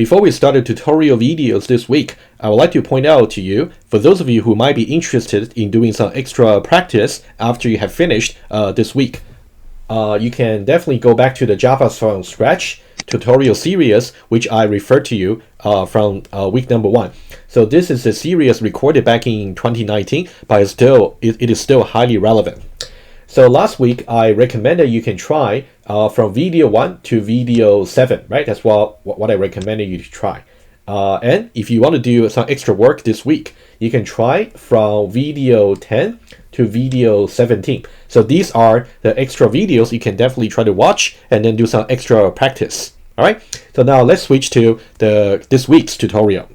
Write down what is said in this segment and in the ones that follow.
Before we start the tutorial videos this week, I would like to point out to you, for those of you who might be interested in doing some extra practice after you have finished this week, you can definitely go back to the Java from Scratch tutorial series, which I referred to you from week number 1. So this is a series recorded back in 2019, but it is still highly relevant. So last week, I recommended you can try from video 1 to video 7, right? That's what I recommended you to try. And if you want to do some extra work this week, you can try from video 10 to video 17. So these are the extra videos you can definitely try to watch and then do some extra practice. All right. So now let's switch to this week's tutorial.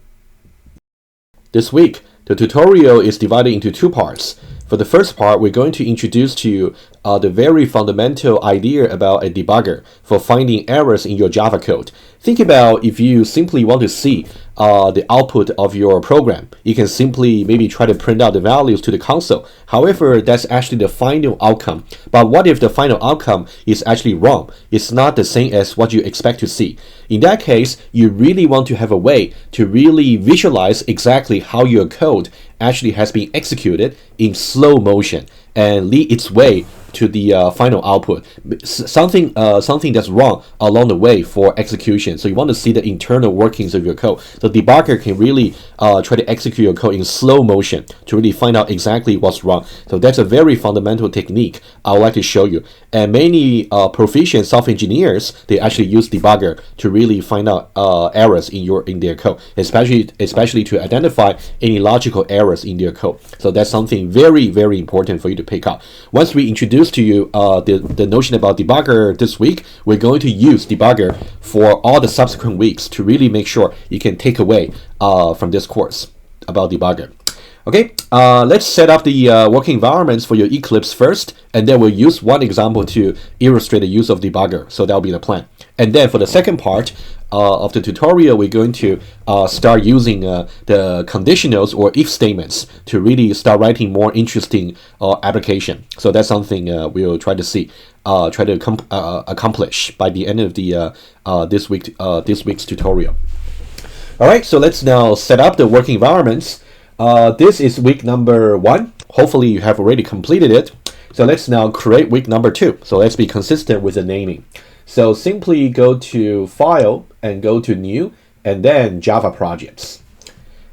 This week, the tutorial is divided into 2 parts. For the first part, we're going to introduce to you the very fundamental idea about a debugger for finding errors in your Java code. Think about if you simply want to see the output of your program. You can simply maybe try to print out the values to the console. However, that's actually the final outcome. But what if the final outcome is actually wrong? It's not the same as what you expect to see. In that case, you really want to have a way to really visualize exactly how your code actually has been executed in slow motion and lead its way to the final output. Something that's wrong along the way for execution. So you want to see the internal workings of your code. So debugger can really try to execute your code in slow motion to really find out exactly what's wrong. So that's a very fundamental technique I would like to show you. And many proficient software engineers, they actually use debugger to really find out errors in their code, especially to identify any logical errors in their code. So that's something very, very important for you to pick up. Once we introduce to you the notion about debugger this week, we're going to use debugger for all the subsequent weeks to really make sure you can take away from this course about debugger. Okay, let's set up the working environments for your Eclipse first, and then we'll use one example to illustrate the use of debugger. So that'll be the plan. And then for the second part of the tutorial, we're going to start using the conditionals or if statements to really start writing more interesting application. So that's something we'll try to see, try to accomplish by the end of the this week's tutorial. All right, so let's now set up the working environments. This is week number 1. Hopefully you have already completed it. So let's now create week number 2. So let's be consistent with the naming. So simply go to File and go to New and then Java Projects.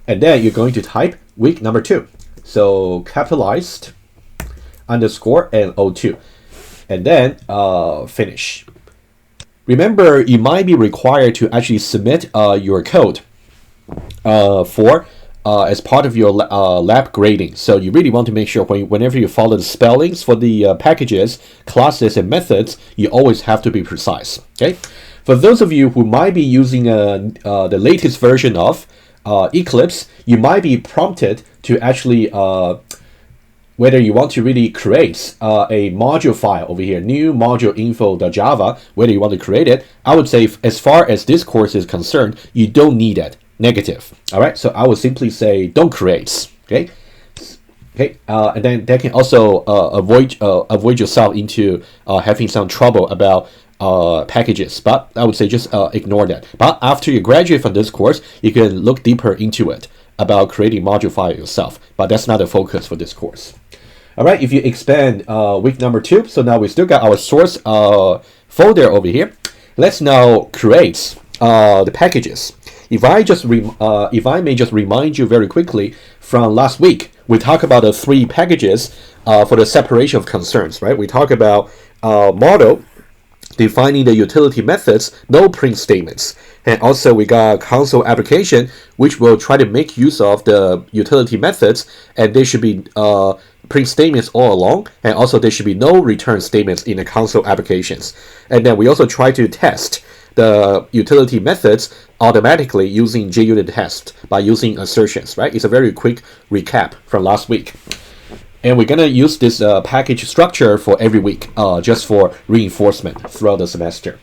And then you're going to type week number 2. So capitalized underscore and O2. And then finish. Remember, you might be required to actually submit your code as part of your lab grading. So you really want to make sure whenever you follow the spellings for the packages, classes, and methods, you always have to be precise. Okay. For those of you who might be using the latest version of Eclipse, you might be prompted to actually whether you want to really create a module file over here, new module info.java, whether you want to create it. I would say as far as this course is concerned, you don't need it. Negative. All right, so I would simply say don't create. Okay, and then that can also avoid yourself into having some trouble about packages. But I would say just ignore that. But after you graduate from this course, you can look deeper into it about creating module file yourself. But that's not the focus for this course. All right, if you expand week number 2, so now we still got our source folder over here. Let's now create the packages. If I may just remind you very quickly from last week, we talked about the 3 packages for the separation of concerns, right? We talked about model, defining the utility methods, no print statements. And also we got console application, which will try to make use of the utility methods, and there should be print statements all along, and also there should be no return statements in the console applications. And then we also try to test the utility methods automatically using JUnit test by using assertions, right? It's a very quick recap from last week. And we're gonna use this package structure for every week, just for reinforcement throughout the semester.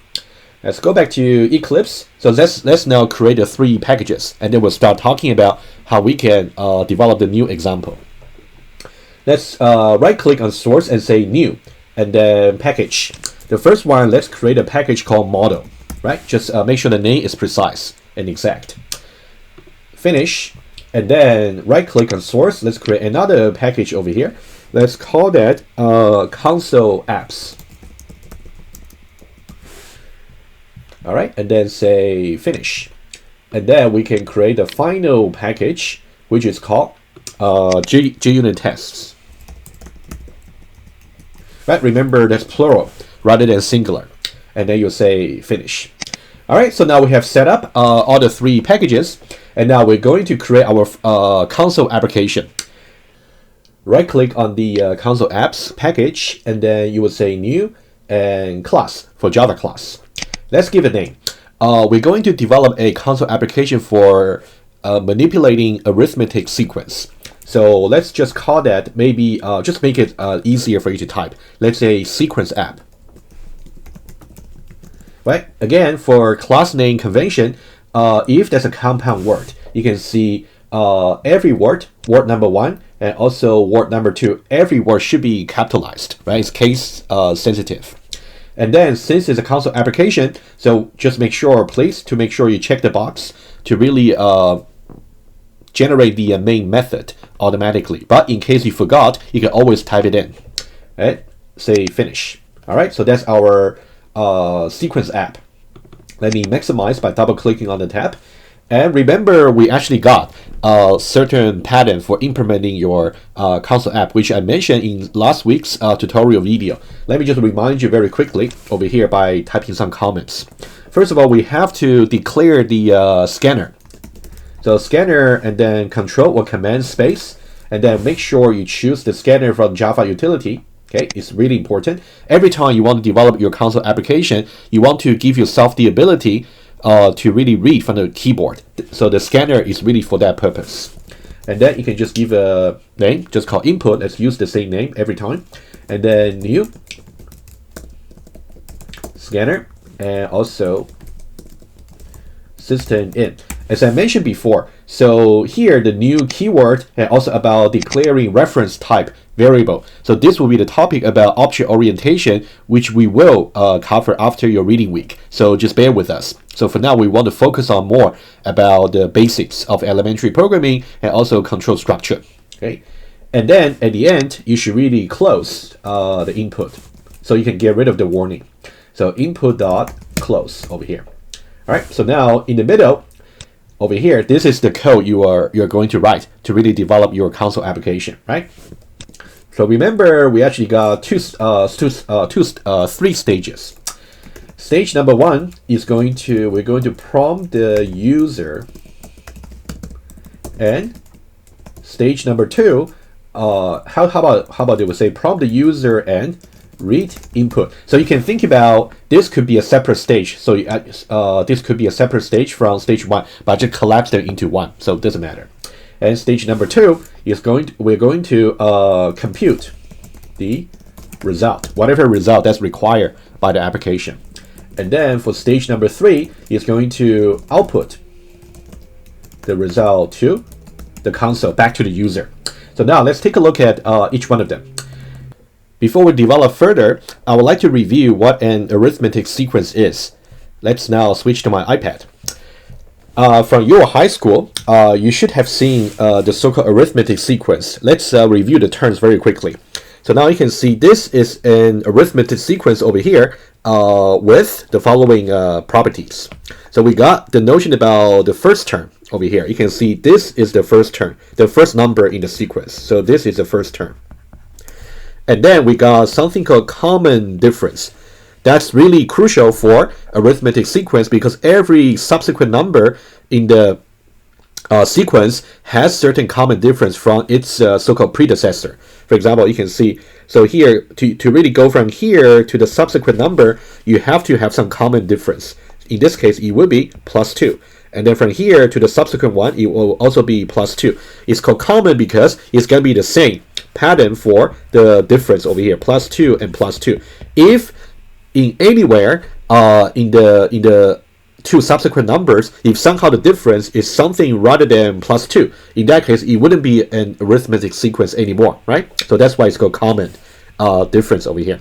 Let's go back to Eclipse. So let's now create the 3 packages, and then we'll start talking about how we can develop the new example. Let's right-click on source and say new, and then package. The first one, let's create a package called model. Right? Just make sure the name is precise. and exact. Finish, and then right click on source. Let's create another package over here. Let's call that console apps. All right, and then say finish, and then we can create a final package which is called JUnit tests. Right, remember that's plural rather than singular, and then you say finish. All right, so now we have set up all the 3 packages, and now we're going to create our console application. Right click on the console apps package, and then you will say new and class for Java class. Let's give a name. We're going to develop a console application for manipulating arithmetic sequence. So let's just call that, maybe just make it easier for you to type. Let's say sequence app. Right? Again, for class name convention, if there's a compound word, you can see every word number 1, and also word number 2, every word should be capitalized, right? It's case sensitive. And then since it's a console application, so just make sure, please, to make sure you check the box to really generate the main method automatically. But in case you forgot, you can always type it in. Right? Say finish. All right, so that's our sequence app. Let me maximize by double clicking on the tab. And remember, we actually got a certain pattern for implementing your console app, which I mentioned in last week's tutorial video. Let me just remind you very quickly over here by typing some comments. First of all, we have to declare the scanner. So scanner, and then control or command space, and then make sure you choose the scanner from Java utility. Okay, it's really important. Every time you want to develop your console application, you want to give yourself the ability to really read from the keyboard. So the scanner is really for that purpose. And then you can just give a name, just call input. Let's use the same name every time. And then new scanner, and also system in. As I mentioned before, so here the new keyword, and also about declaring reference type variable. So this will be the topic about object orientation, which we will cover after your reading week. So just bear with us. So for now, we want to focus on more about the basics of elementary programming and also control structure. Okay, and then at the end, you should really close the input, so you can get rid of the warning. So input dot close over here. All right. So now in the middle, over here, this is the code you're going to write to really develop your console application, right? So remember, we actually got three stages. Stage number 1 is we're going to prompt the user, and stage number 2, how about they would say prompt the user and read input. So you can think about this could be a separate stage. So this could be a separate stage from stage 1, but just collapse them into one. So it doesn't matter. And stage number 2 is we're going to compute the result, whatever result that's required by the application. And then for stage number 3 is going to output the result to the console, back to the user. So now let's take a look at each one of them. Before we develop further, I would like to review what an arithmetic sequence is. Let's now switch to my iPad. From your high school, you should have seen the so-called arithmetic sequence. Let's review the terms very quickly. So now you can see this is an arithmetic sequence over here with the following properties. So we got the notion about the first term over here. You can see this is the first term, the first number in the sequence. So this is the first term. And then we got something called common difference. That's really crucial for arithmetic sequence because every subsequent number in the sequence has certain common difference from its so-called predecessor. For example, you can see, so here, to really go from here to the subsequent number, you have to have some common difference. In this case, it would be +2. And then from here to the subsequent one, it will also be +2. It's called common because it's going to be the same pattern for the difference over here, +2 and +2. If in anywhere in the two subsequent numbers, if somehow the difference is something rather than +2, in that case, it wouldn't be an arithmetic sequence anymore, right? So that's why it's called common difference over here.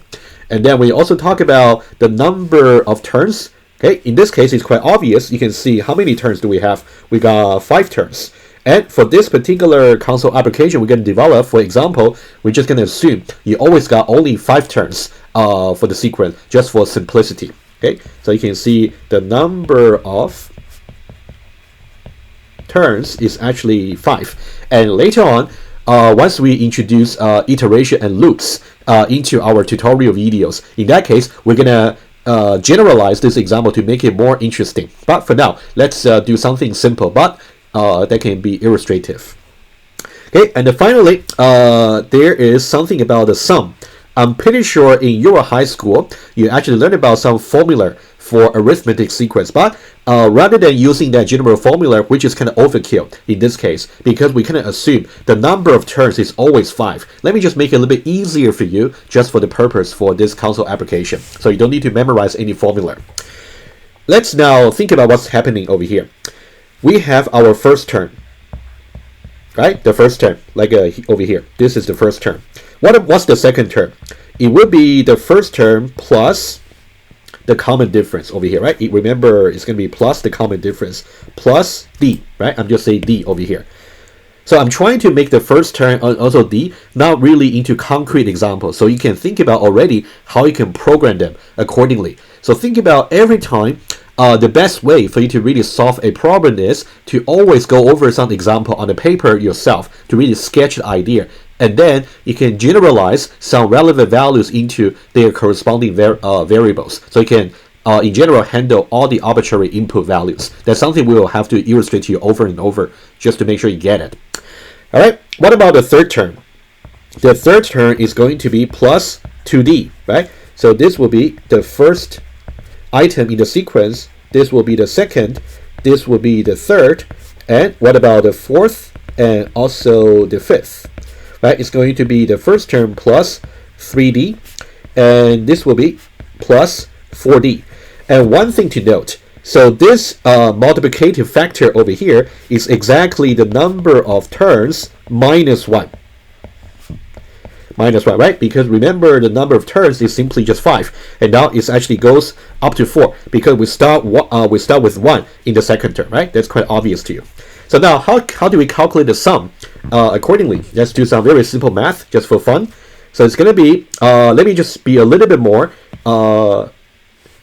And then we also talk about the number of turns Okay, in this case, it's quite obvious. You can see how many turns do we have? We got 5 turns. And for this particular console application we're going to develop, for example, we're just going to assume you always got only 5 turns for the sequence, just for simplicity. Okay, so you can see the number of turns is actually 5. And later on, once we introduce iteration and loops into our tutorial videos, in that case, we're going to generalize this example to make it more interesting. But for now, let's do something simple, but that can be illustrative. Okay, and then finally, there is something about the sum. I'm pretty sure in your high school, you actually learned about some formula for arithmetic sequence, but rather than using that general formula, which is kind of overkill in this case, because we kind of assume the number of turns is always 5. Let me just make it a little bit easier for you, just for the purpose for this console application, so you don't need to memorize any formula. Let's now think about what's happening over here. We have our first term, right? The first term, like over here. This is the first term. What's the second term? It would be the first term plus the common difference over here, right? Remember, it's going to be plus the common difference plus d, right? I'm just saying d over here. So I'm trying to make the first term also d, not really into concrete examples. So you can think about already how you can program them accordingly. So think about every time. The best way for you to really solve a problem is to always go over some example on the paper yourself to really sketch the idea, and then you can generalize some relevant values into their corresponding variables. So you can, in general, handle all the arbitrary input values. That's something we will have to illustrate to you over and over just to make sure you get it. All right. What about the third term? The third term is going to be plus 2d, right? So this will be the first item in the sequence. This will be the second, this will be the third, and what about the fourth and also the fifth, right? It's going to be the first term plus 3d, and this will be plus 4d. And one thing to note, so this multiplicative factor over here is exactly the number of turns minus 1. Minus 1, right? Because remember, the number of turns is simply just 5, and now it actually goes up to 4 because we start with 1 in the second term, right? That's quite obvious to you. So now, how do we calculate the sum accordingly? Let's do some very simple math just for fun. So it's going to be, let me just be a little bit more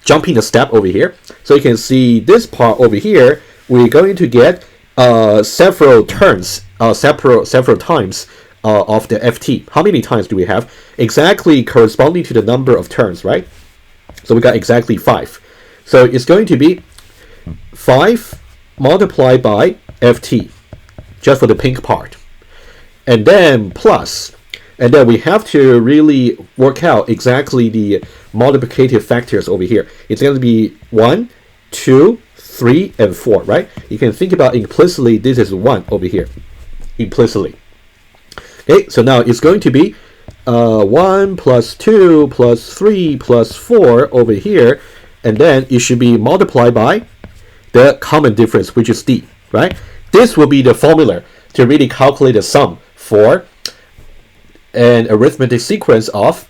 jumping a step over here. So you can see this part over here, we're going to get several turns, several times of the ft. How many times do we have? Exactly corresponding to the number of turns, right? So we got exactly 5. So it's going to be 5 multiplied by ft, just for the pink part. And then plus, and then we have to really work out exactly the multiplicative factors over here. It's going to be 1, 2, 3, and 4, right? You can think about implicitly, this is 1 over here, implicitly. Okay, so now it's going to be 1 plus 2 plus 3 plus 4 over here, and then it should be multiplied by the common difference, which is d, right? This will be the formula to really calculate the sum for an arithmetic sequence of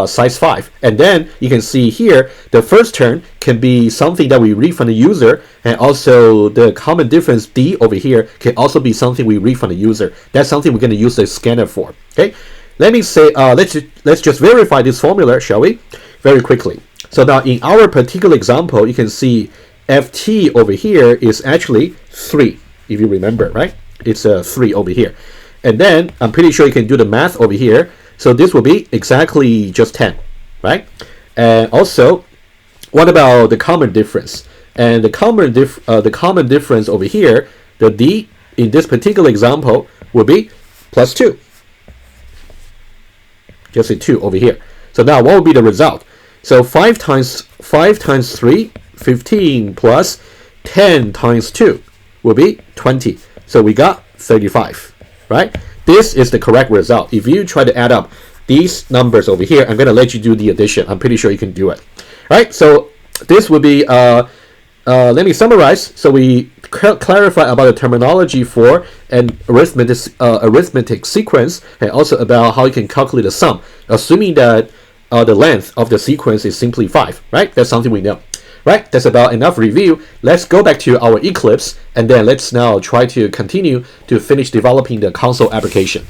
size 5. And then you can see here, the first term can be something that we read from the user, and also the common difference d over here can also be something we read from the user. That's something we're going to use the scanner for. Okay, let me say, let's just verify this formula, shall we? Very quickly. So now in our particular example, you can see ft over here is actually 3, if you remember, right? It's 3 over here. And then I'm pretty sure you can do the math over here. So this will be exactly just 10, right? And also, what about the common difference? And the common difference over here, the d in this particular example will be plus 2. Just say 2 over here. So now what will be the result? So 5 times 3, 15 plus 10 times 2 will be 20. So we got 35, right? This is the correct result. If you try to add up these numbers over here, I'm going to let you do the addition. I'm pretty sure you can do it. All right, so this would be, let me summarize. So we clarify about the terminology for an arithmetic sequence, and also about how you can calculate the sum, assuming that the length of the sequence is simply 5, right? That's something we know. Right, that's about enough review. Let's go back to our Eclipse, and then let's now try to continue to finish developing the console application.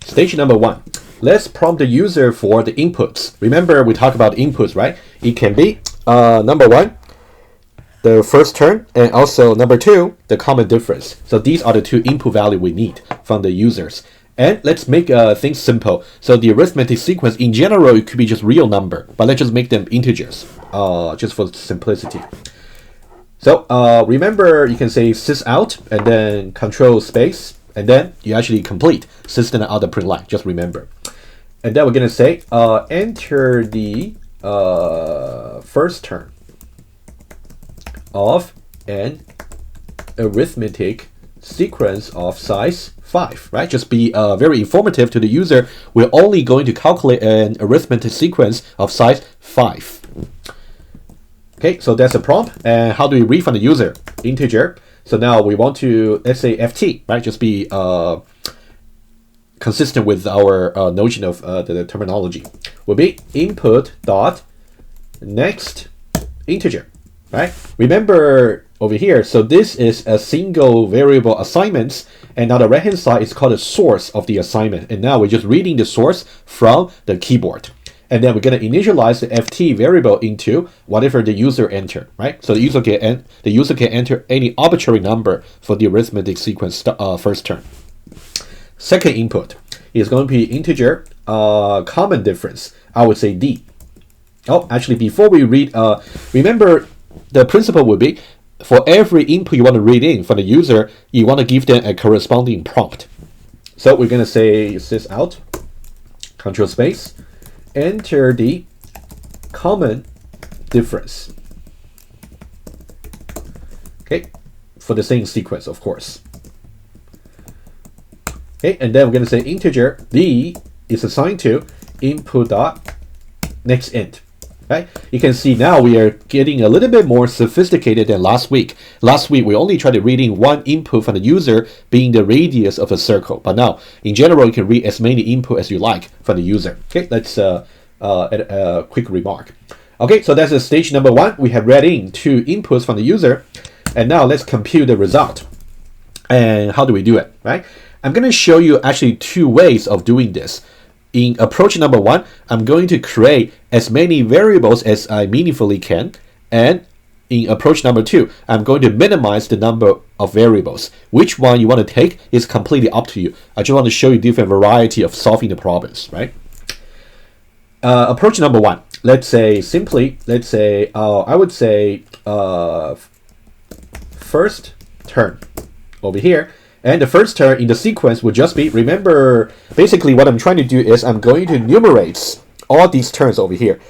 Stage number 1. Let's prompt the user for the inputs. Remember, we talked about inputs, right? It can be number 1, the first term, and also number 2, the common difference. So these are the 2 input value we need from the users. And let's make things simple. So the arithmetic sequence, in general, it could be just real number, but let's just make them integers, just for simplicity. So remember, you can say sys out, and then control space, and then you actually complete system out the print line, just remember. And then we're going to say, enter the first term of an arithmetic sequence of size 5, right? Just be very informative to the user. We're only going to calculate an arithmetic sequence of size 5. Okay, so that's a prompt. And how do we read from the user? Integer. So now we want to, let's say ft, right? Just be consistent with our notion of the terminology. Will be input dot next integer, right? Remember over here, so this is a single variable assignments, and on the right hand side it's called the source of the assignment, and now we're just reading the source from the keyboard, and then we're going to initialize the ft variable into whatever the user enter, right? So the user can enter any arbitrary number for the arithmetic sequence first term. Second input is going to be integer common difference. I would say d. Oh, actually, before we read, remember the principle would be, for every input you want to read in from the user, you want to give them a corresponding prompt. So we're going to say sys out, control space, enter the common difference. Okay, for the same sequence, of course. Okay, and then we're going to say integer d is assigned to input dot next int. Right? You can see now we are getting a little bit more sophisticated than last week. Last week we only tried to read in one input from the user being the radius of a circle. But now, in general, you can read as many input as you like from the user. Okay, that's a quick remark. Okay, so that's stage number 1. We have read in 2 inputs from the user, and now let's compute the result. And how do we do it? Right? I'm going to show you actually 2 ways of doing this. In approach number 1, I'm going to create as many variables as I meaningfully can, and in approach number 2, I'm going to minimize the number of variables. Which one you want to take is completely up to you. I just want to show you different variety of solving the problems, right? Approach number 1, let's say simply, I would say first term over here. And the first term in the sequence would just be, remember, basically what I'm trying to do is I'm going to enumerate all these terms over here.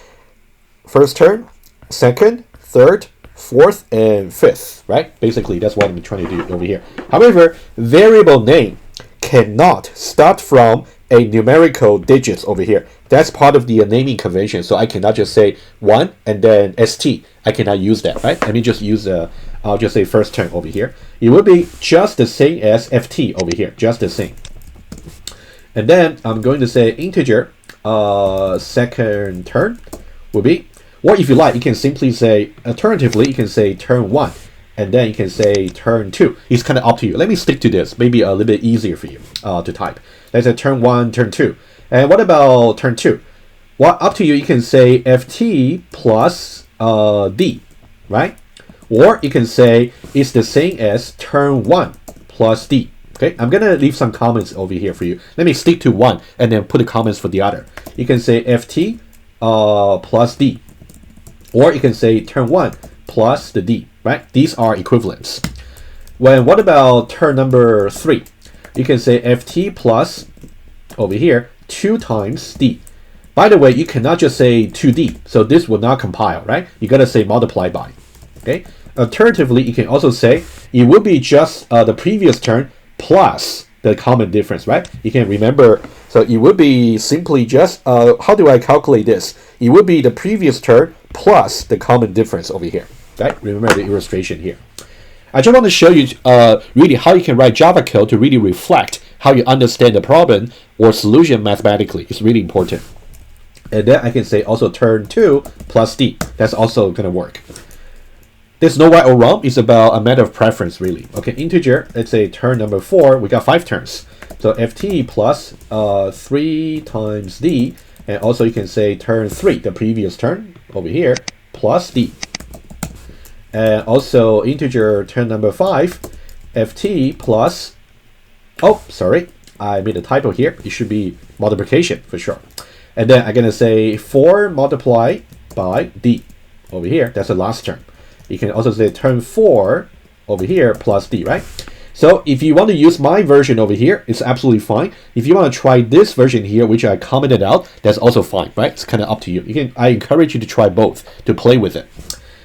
First term, second, third, fourth, and fifth, right? Basically, that's what I'm trying to do over here. However, variable name cannot start from a numerical digits over here. That's part of the naming convention, so I cannot just say 1 and then st. I cannot use that, right? Let me just use I'll just say first term over here. It will be just the same as ft over here, just the same. And then I'm going to say integer second term will be, or if you like, you can simply say, alternatively, you can say turn 1, and then you can say turn 2. It's kind of up to you. Let me stick to this, maybe a little bit easier for you to type. Let's say turn 1, turn 2. And what about turn 2? Well, up to you. You can say ft plus d, right? Or you can say it's the same as turn 1 plus d. Okay, I'm going to leave some comments over here for you. Let me stick to 1 and then put the comments for the other. You can say ft plus d. Or you can say turn 1 plus the d, right? These are equivalents. What about turn number 3? You can say ft plus, over here, 2 times d. By the way, you cannot just say 2d, so this will not compile, right? You got to say multiply by. Okay. Alternatively, you can also say it would be just the previous term plus the common difference, right? You can remember, so it would be simply just, how do I calculate this? It would be the previous term plus the common difference over here, right? Remember the illustration here. I just want to show you really how you can write Java code to really reflect how you understand the problem or solution mathematically. It's really important. And then I can say also turn 2 plus d. That's also going to work. There's no right or wrong. It's about a matter of preference, really. Okay, integer, let's say turn number 4. We got 5 turns. So ft plus 3 times d. And also you can say turn 3, the previous turn over here, plus d. And also integer turn number 5, ft plus, oh, sorry, I made a typo here. It should be multiplication for sure. And then I'm going to say 4 multiplied by d over here. That's the last term. You can also say turn 4 over here plus d, right? So if you want to use my version over here, it's absolutely fine. If you want to try this version here, which I commented out, that's also fine, right? It's kind of up to you. I encourage you to try both, to play with it.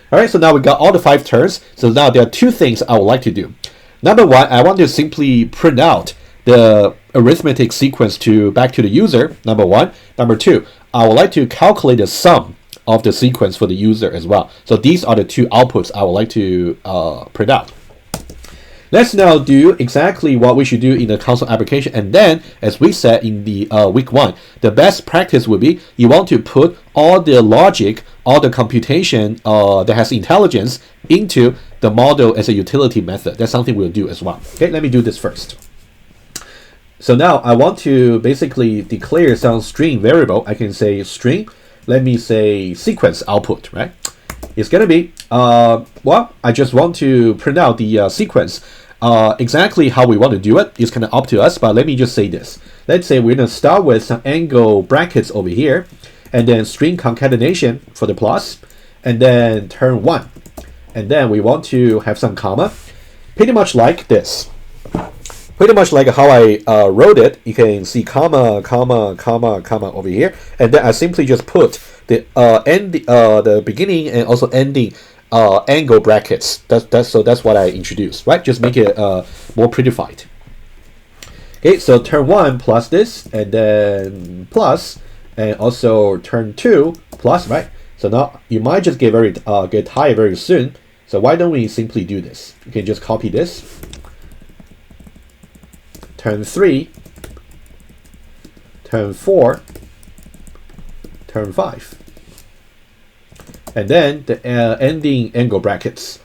All right, so now we got all the 5 turns. So now there are 2 things I would like to do. Number 1, I want to simply print out the arithmetic sequence back to the user, number 1. Number 2, I would like to calculate the sum of the sequence for the user as well. So these are the 2 outputs I would like to print out. Let's now do exactly what we should do in the console application. And then, as we said in the week 1, the best practice would be you want to put all the logic, all the computation that has intelligence into the model as a utility method. That's something we'll do as well. Okay, let me do this first. So now I want to basically declare some string variable. I can say string, let me say sequence output, right? It's going to be, well, I just want to print out the sequence. Exactly how we want to do it is kind of up to us, but let me just say this. Let's say we're going to start with some angle brackets over here, and then string concatenation for the plus, and then turn 1. And then we want to have some comma, pretty much like this. Pretty much like how I wrote it. You can see comma, comma, comma, comma over here, and then I simply just put the beginning and also ending angle brackets. That's what I introduced, right? Just make it more prettified. Okay, so turn 1 plus this, and then plus, and also turn 2 plus, right? So now you might just get tired very soon. So why don't we simply do this? You can just copy this. Turn 3, turn 4, turn 5. And then the ending angle brackets.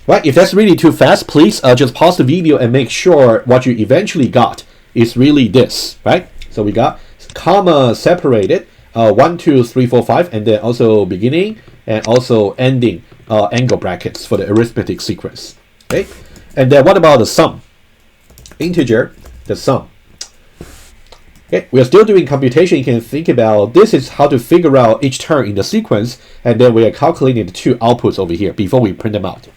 Right, if that's really too fast, please just pause the video and make sure what you eventually got is really this, right? So we got comma separated, 1, 2, 3, 4, 5, and then also beginning and also ending angle brackets for the arithmetic sequence. Okay, and then what about the sum? Integer, the sum. Okay, we are still doing computation. You can think about this is how to figure out each term in the sequence, and then we are calculating the 2 outputs over here before we print them out.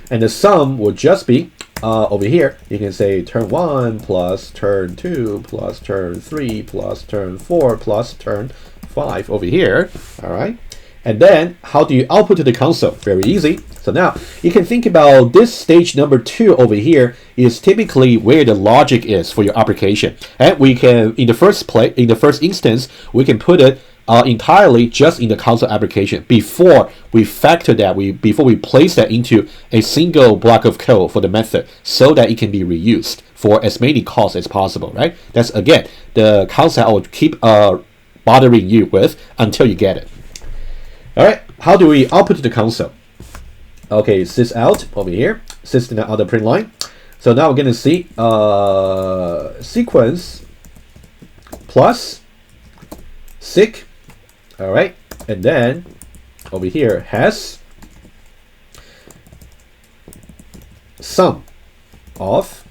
And the sum will just be over here. You can say turn 1 plus turn 2 plus turn 3 plus turn 4 plus turn 5 over here. All right. And then how do you output to the console? Very easy. So now you can think about this stage number 2 over here is typically where the logic is for your application. And we can, in the first instance, we can put it entirely just in the console application before we factor that, before we place that into a single block of code for the method so that it can be reused for as many calls as possible, right? That's, again, the concept I will keep bothering you with until you get it. All right, how do we output to the console? Okay, sys out over here, sys in the other print line. So now we're going to see sequence plus seq. All right, and then over here has sum of.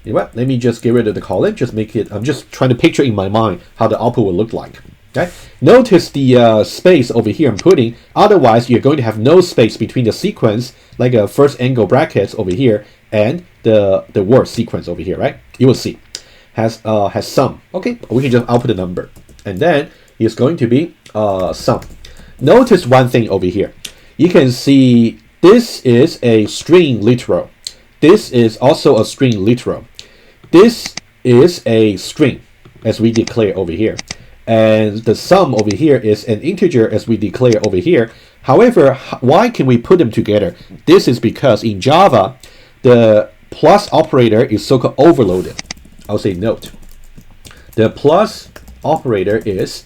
You know what? Let me just get rid of the colon. Just make it. I'm just trying to picture in my mind how the output will look like. Okay. Notice the space over here I'm putting. Otherwise, you're going to have no space between the sequence, like a first angle brackets over here, and the word sequence over here. Right? You will see has sum. Okay. We can just output the number, and then it's going to be sum. Notice one thing over here. You can see this is a string literal. This is also a string literal. This is a string, as we declare over here. And the sum over here is an integer, as we declare over here. However, why can we put them together? This is because in Java, the plus operator is so-called overloaded. I'll say note. the plus operator is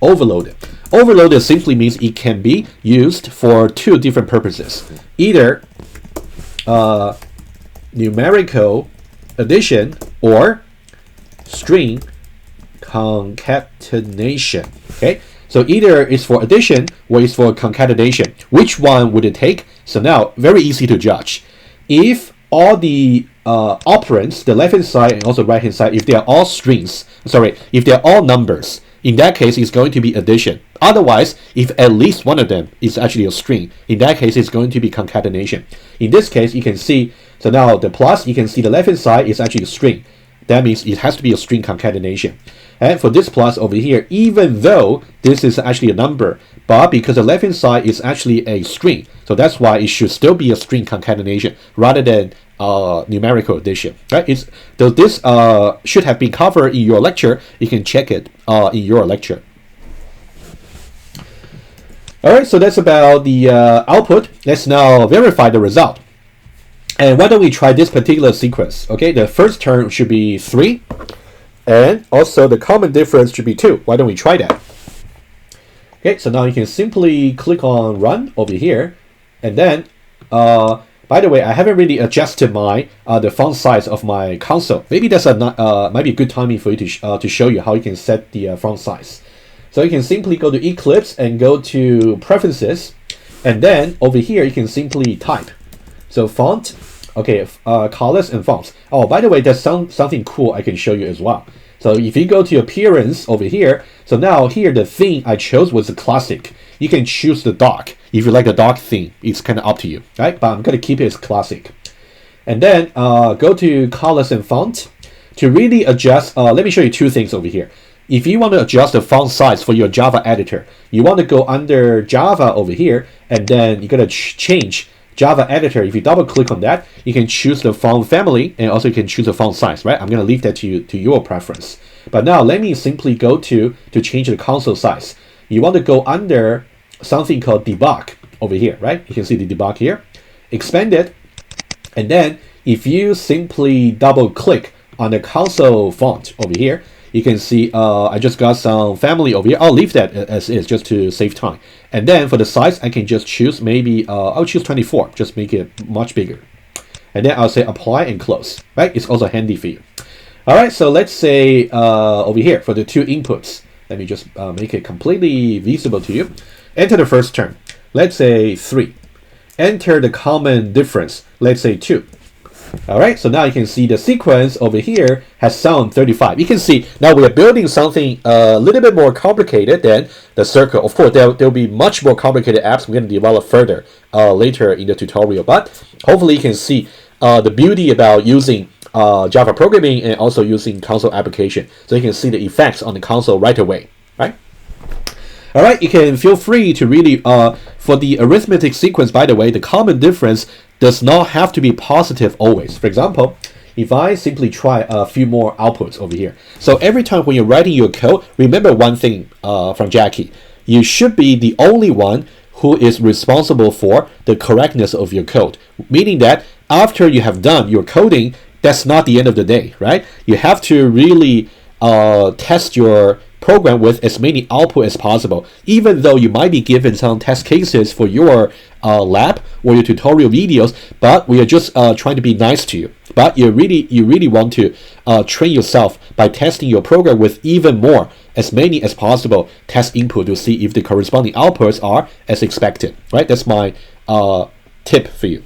overloaded. Overloaded simply means it can be used for two different purposes. Either numerical addition or string concatenation. Okay, so either it's for addition or it's for concatenation. Which one would it take? So now, very easy to judge. If all the operands, the left hand side and also right hand side, if they are all strings, if they are all numbers, in that case it's going to be addition. Otherwise, if at least one of them is actually a string, in that case it's going to be concatenation. In this case, you can see, so now the plus, you can see the left hand side is actually a string. That means it has to be a string concatenation. And for this plus over here, even though this is actually a number, but because the left hand side is actually a string, so that's why it should still be a string concatenation rather than numerical addition. Right? Though this should have been covered in your lecture, you can check it in your lecture. Alright, so that's about the output. Let's now verify the result. And why don't we try this particular sequence? Okay, the first term should be 3. And also the common difference should be 2. Why don't we try that? Okay, so now you can simply click on run over here. And then, by the way, I haven't really adjusted my the font size of my console. Maybe that's might be a good timing for you to show you how you can set the font size. So you can simply go to Eclipse and go to Preferences. And then over here, you can simply type. So font, okay, colors and fonts. Oh, by the way, there's something cool I can show you as well. So if you go to appearance over here, so now here the theme I chose was the classic. You can choose the dark. If you like the dark theme, it's kind of up to you, right? But I'm going to keep it as classic. And then go to colors and font to really adjust. Let me show you two things over here. If you want to adjust the font size for your Java editor, you want to go under Java over here, and then you're going to change Java editor. If you double click on that, you can choose the font family, and also you can choose the font size, right? I'm going to leave that to your preference. But now let me simply go to change the console size. You want to go under something called debug over here, right? You can see the debug here. Expand it, and then if you simply double click on the console font over here, you can see I just got some family over here. I'll leave that as is just to save time. And then for the size, I can just choose maybe, I'll choose 24, just make it much bigger. And then I'll say apply and close, right? It's also handy for you. All right, so let's say over here for the two inputs, let me just make it completely visible to you. Enter the first term, let's say 3. Enter the common difference, let's say 2. Alright, so now you can see the sequence over here has sound 35. You can see now we are building something a little bit more complicated than the circle. Of course, there'll be much more complicated apps we're going to develop further later in the tutorial. But hopefully you can see the beauty about using Java programming and also using console application. So you can see the effects on the console right away, right? Alright, you can feel free to really, for the arithmetic sequence, by the way, the common difference does not have to be positive always. For example, if I simply try a few more outputs over here. So every time when you're writing your code, remember one thing from Jackie. You should be the only one who is responsible for the correctness of your code. Meaning that after you have done your coding, that's not the end of the day, right? You have to really test your program with as many output as possible, even though you might be given some test cases for your lab or your tutorial videos, but we are just trying to be nice to you. But you really want to train yourself by testing your program with even more, as many as possible test input to see if the corresponding outputs are as expected, right? That's my tip for you.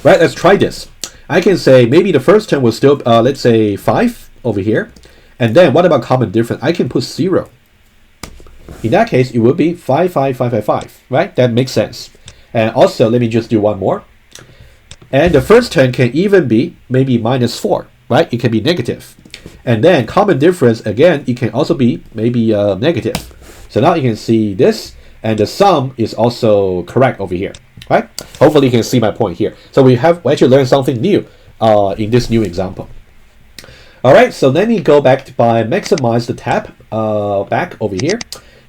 Right, let's try this. I can say maybe the first term was still, let's say 5 over here. And then what about common difference? I can put 0. In that case, it would be 5, 5, 5, 5, 5, right? That makes sense. And also, let me just do one more. And the first term can even be maybe -4, right? It can be negative. And then common difference, again, it can also be maybe negative. So now you can see this, and the sum is also correct over here, right? Hopefully you can see my point here. So we actually learned something new in this new example. Alright, so let me go back by maximize the tab back over here.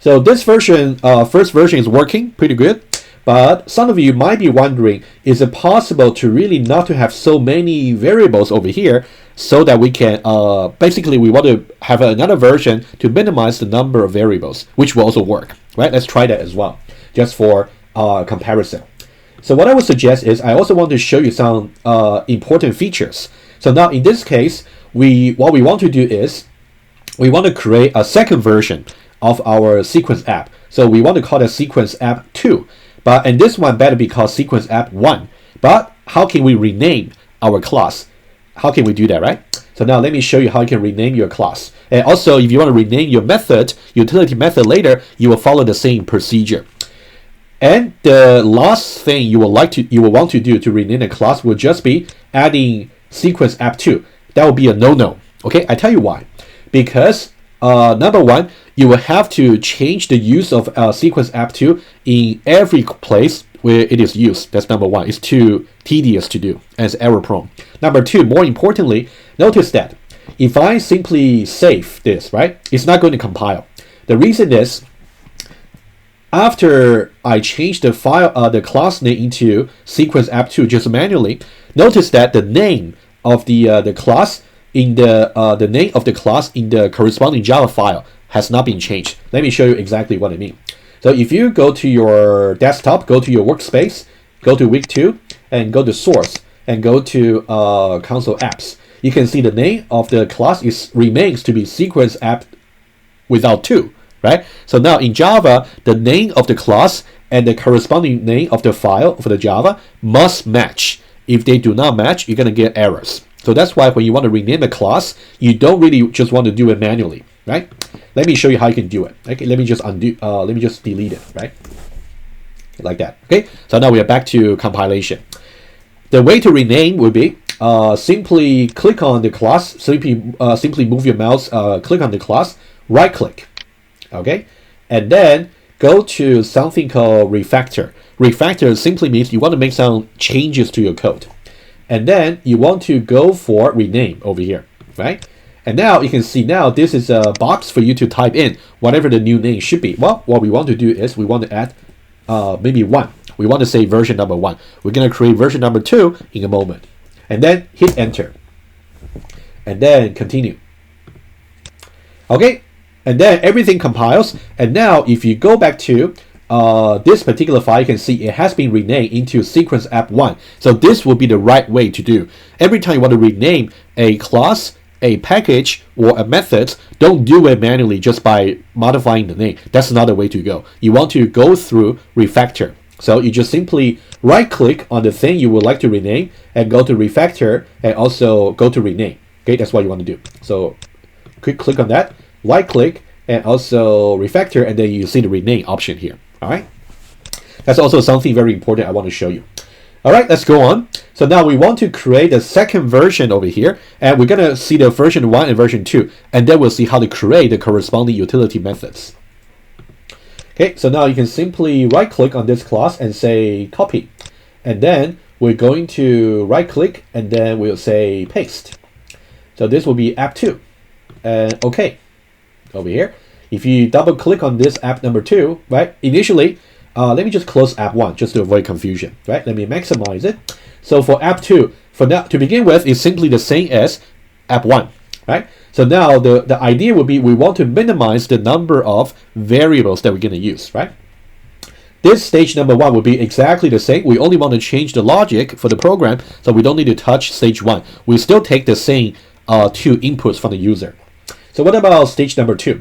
So this version, first version is working pretty good. But some of you might be wondering, is it possible to really not to have so many variables over here so that we can, basically we want to have another version to minimize the number of variables, which will also work, right? Let's try that as well, just for comparison. So what I would suggest is I also want to show you some important features. So now in this case, what we want to do is we want to create a second version of our sequence app. So we want to call it sequence app 2. And this one better be called sequence app 1. But how can we rename our class? How can we do that, right? So now let me show you how you can rename your class. And also, if you want to rename your method, utility method later, you will follow the same procedure. And the last thing you will want to do to rename a class will just be adding sequence app 2. That will be a no-no. Okay, I tell you why. Because number one, you will have to change the use of sequence app 2 in every place where it is used. That's number one. It's too tedious to do and it's error prone. Number two, more importantly, notice that if I simply save this, right, it's not going to compile. The reason is, after I change the file, the class name into sequence app 2 just manually, notice that the name of the class in the name of the class in the corresponding Java file has not been changed. Let me show you exactly what I mean. So if you go to your desktop, go to your workspace, go to week 2, and go to source, and go to console apps, you can see the name of the class remains to be sequence app without 2, right? So now in Java, the name of the class and the corresponding name of the file for the Java must match. If they do not match, you're going to get errors. So that's why when you want to rename a class, you don't really just want to do it manually, right? Let me show you how you can do it. Okay, let me just delete it, right? Like that. Okay, so now we are back to compilation. The way to rename would be simply click on the class, simply move your mouse, click on the class, right click, okay, and then go to something called refactor. Refactor simply means you want to make some changes to your code. And then you want to go for rename over here, right? And now you can see now this is a box for you to type in whatever the new name should be. Well, what we want to do is we want to add maybe 1. We want to say version number 1. We're going to create version number 2 in a moment. And then hit enter. And then continue. Okay, and then everything compiles. And now if you go back to this particular file, you can see it has been renamed into sequence app 1. So this will be the right way to do. Every time you want to rename a class, a package, or a method, don't do it manually just by modifying the name. That's not the way to go. You want to go through refactor. So you just simply right click on the thing you would like to rename and go to refactor and also go to rename. Okay, that's what you want to do. So click on that, right click, and also refactor, and then you see the rename option here. All right, that's also something very important I want to show you. All right, let's go on. So now we want to create a second version over here, and we're gonna see the version 1 and version 2, and then we'll see how to create the corresponding utility methods. Okay, so now you can simply right click on this class and say copy, and then we're going to right click and then we'll say paste. So this will be app 2, and okay, over here. If you double click on this app number 2, right, initially, let me just close app 1 just to avoid confusion, right? Let me maximize it. So for app 2, for now, to begin with, is simply the same as app 1, right? So now the idea would be we want to minimize the number of variables that we're going to use, right? This stage number 1 will be exactly the same. We only want to change the logic for the program, so we don't need to touch stage 1. We still take the same 2 inputs from the user. So what about stage number 2?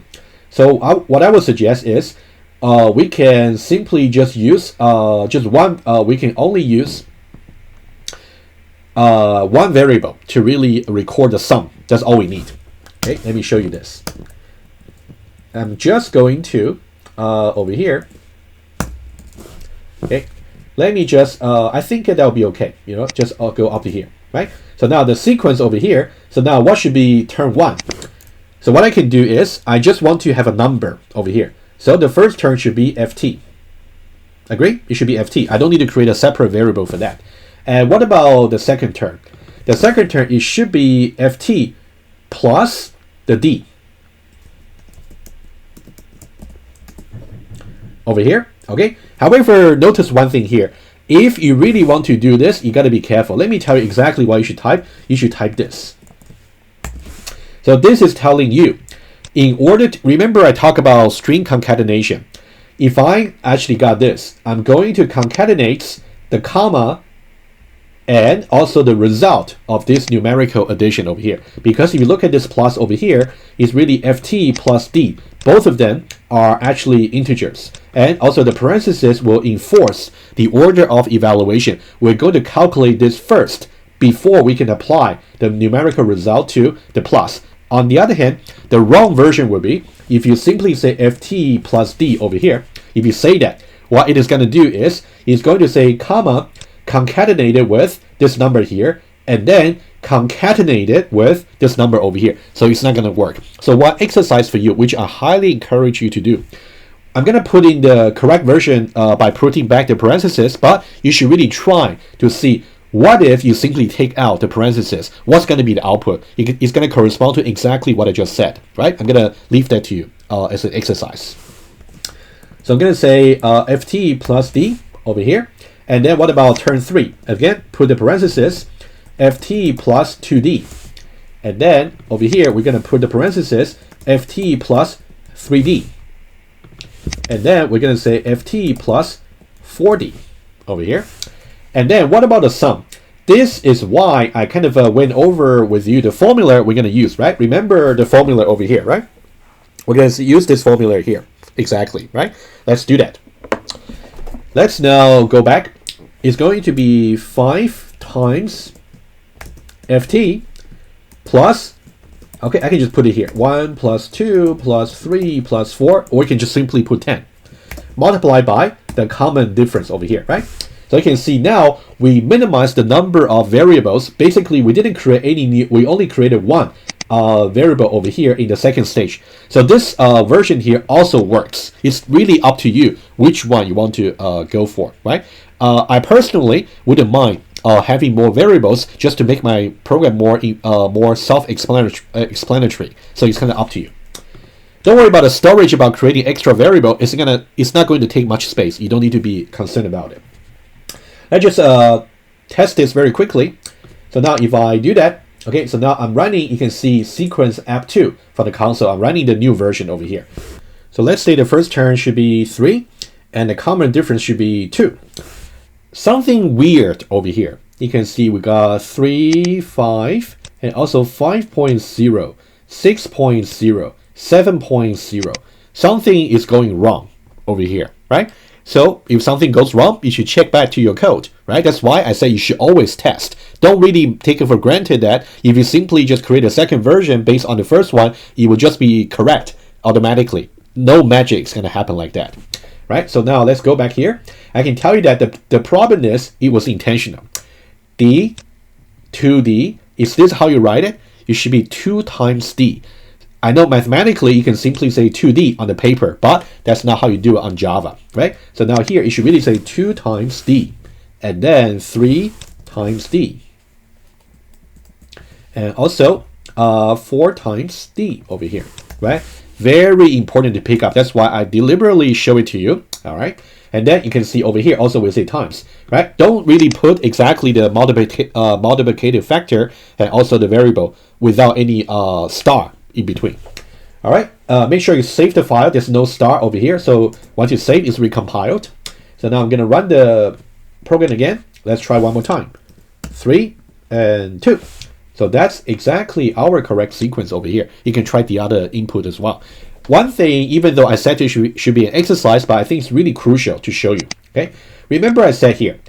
So what I would suggest is we can simply just use just one. We can only use one variable to really record the sum. That's all we need. Okay, let me show you this. I'm just going to over here. Okay, let me just. I think that'll be okay. You know, just go up to here, right? So now the sequence over here. So now what should be turn 1? So what I can do is I just want to have a number over here. So the first term should be ft. Agree? It should be ft. I don't need to create a separate variable for that. And what about the second term? The second term, it should be ft plus the d. Over here. Okay. However, notice one thing here. If you really want to do this, you got to be careful. Let me tell you exactly what you should type. You should type this. So this is telling you, in order to, remember I talked about string concatenation. If I actually got this, I'm going to concatenate the comma and also the result of this numerical addition over here. Because if you look at this plus over here, it's really ft plus d. Both of them are actually integers. And also the parentheses will enforce the order of evaluation. We're going to calculate this first before we can apply the numerical result to the plus. On the other hand, the wrong version will be if you simply say ft plus d over here. If you say that, what it is going to do is it's going to say comma concatenated with this number here, and then concatenated with this number over here. So it's not going to work. So one exercise for you, which I highly encourage you to do, I'm going to put in the correct version by putting back the parentheses, but you should really try to see what if you simply take out the parentheses. What's going to be the output? It's going to correspond to exactly what I just said, right? I'm going to leave that to you as an exercise. So I'm going to say ft plus d over here. And then what about turn 3? Again, put the parentheses, ft plus 2d. And then over here, we're going to put the parentheses, ft plus 3d. And then we're going to say ft plus 4d over here. And then what about the sum? This is why I kind of went over with you the formula we're going to use, right? Remember the formula over here, right? We're going to use this formula here. Exactly, right? Let's do that. Let's now go back. It's going to be 5 times ft plus, okay, I can just put it here. 1 plus 2 plus 3 plus 4, or we can just simply put 10. Multiplied by the common difference over here, right? So you can see now we minimize the number of variables. Basically, we didn't create any new, we only created one variable over here in the second stage. So this version here also works. It's really up to you which one you want to go for, right? I personally wouldn't mind having more variables just to make my program more self-explanatory. So it's kind of up to you. Don't worry about the storage about creating extra variable. It's not going to take much space. You don't need to be concerned about it. Let's just test this very quickly. So now if I do that, okay, so now I'm running, you can see sequence app 2 for the console. I'm running the new version over here. So let's say the first term should be 3 and the common difference should be 2. Something weird over here. You can see we got 3, 5, and also 5.0, 6.0, 7.0. Something is going wrong over here, right? So if something goes wrong, you should check back to your code, right? That's why I say you should always test. Don't really take it for granted that if you simply just create a second version based on the first one, it will just be correct automatically. No magic is going to happen like that, right? So now let's go back here. I can tell you that the problem is it was intentional. D, 2D, is this how you write it? It should be 2 times D. I know mathematically you can simply say 2D on the paper, but that's not how you do it on Java, right? So now here it should really say 2 times D, and then 3 times D. And also 4 times D over here, right? Very important to pick up. That's why I deliberately show it to you, all right? And then you can see over here also we say times, right? Don't really put exactly the multiplicative factor and also the variable without any star in between. All right, make sure you save the file. There's no star over here, so once you save, it's recompiled. So now I'm going to run the program again. Let's try one more time. 3 and 2. So that's exactly our correct sequence over here. You can try the other input as well. One thing, even though I said it should be an exercise, but I think it's really crucial to show you. Okay, remember I said here,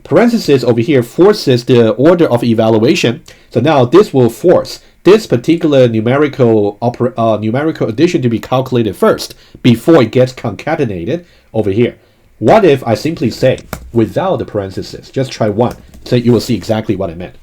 parentheses over here forces the order of evaluation. So now this will force this particular numerical addition to be calculated first before it gets concatenated over here. What if I simply say without the parentheses? Just try one, so you will see exactly what I meant.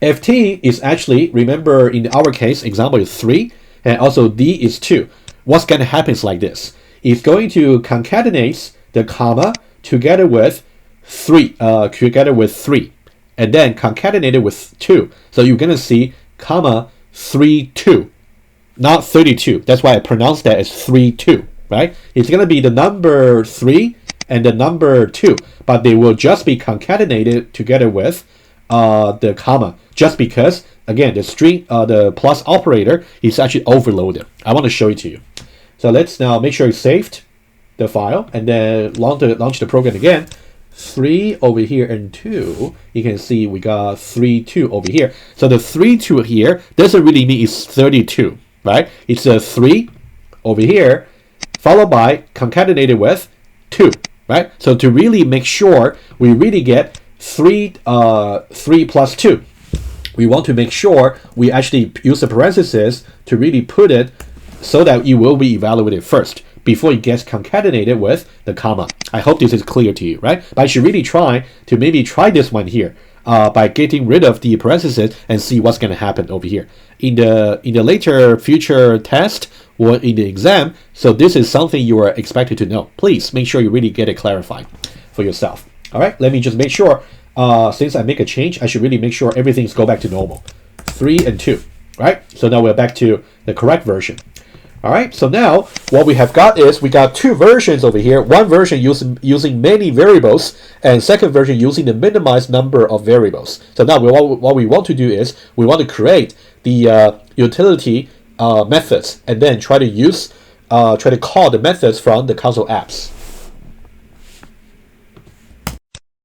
Ft is actually, remember in our case, example is 3, and also D is 2. What's going to happen is like this. It's going to concatenate the comma together with 3, and then concatenate it with 2. So you're going to see comma 3, 2, not 32. That's why I pronounced that as 3, 2. right? It's going to be the number 3 and the number 2, but they will just be concatenated together with the comma, just because, again, the string, the plus operator is actually overloaded. I want to show it to you. So let's now make sure it's saved, the file, and then launch the program again. 3 over here and 2, you can see we got 3, 2 over here. So the 3, 2 here doesn't really mean it's 32, right? It's a 3 over here, followed by concatenated with 2, right? So to really make sure we really get 3 plus 2, we want to make sure we actually use the parentheses to really put it so that it will be evaluated first before it gets concatenated with the comma. I hope this is clear to you, right? But I should really try to maybe try this one here by getting rid of the parentheses and see what's going to happen over here in the later future test or in the exam. So this is something you are expected to know. Please make sure you really get it clarified for yourself. All right, let me just make sure. Since I make a change, I should really make sure everything's go back to normal. 3 and 2, right? So now we're back to the correct version. All right, so now what we have got is we got 2 versions over here. One version using many variables, and second version using the minimized number of variables. So now what we want to do is we want to create the utility methods, and then try to call the methods from the console apps.